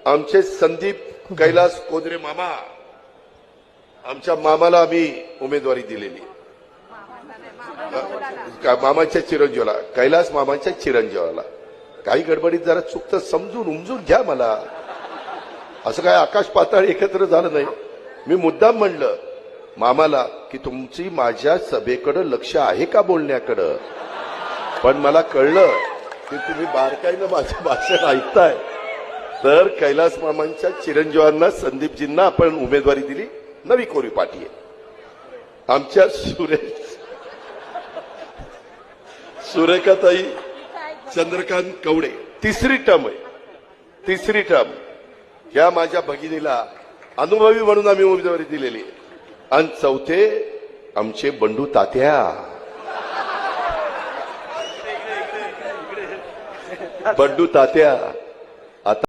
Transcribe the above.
आमचे संदीप कैलास कोदरे मामा, आमच्या मामाला आम्ही उमेदवारी दिलेली. मामाच्या चिरंजीवाला, कैलास मामाच्या चिरंजीवाला. काही गडबडीत जरा चुकतं, समजून उमजून घ्या मला. असं काय आकाश पाताळ एकत्र झालं नाही. मी मुद्दाम म्हणलं मामाला की तुमची माझ्या सभेकडे लक्ष आहे का बोलण्याकडं, पण मला कळलं की तुम्ही बारकाईनं माझं भाषण ऐकताय. तर कैलास मामांच्या चिरंजीवांना, संदीपजींना आपण उमेदवारी दिली. नवी कोरी पाटी आहे. आमच्या सुरेखाताई चंद्रकांत कवडे तिसरी टर्म आहे. तिसरी टर्म या माझ्या भगिनीला अनुभवी म्हणून आम्ही उमेदवारी दिलेली. आणि चौथे आमचे बंडू तात्या. बंडू तात्या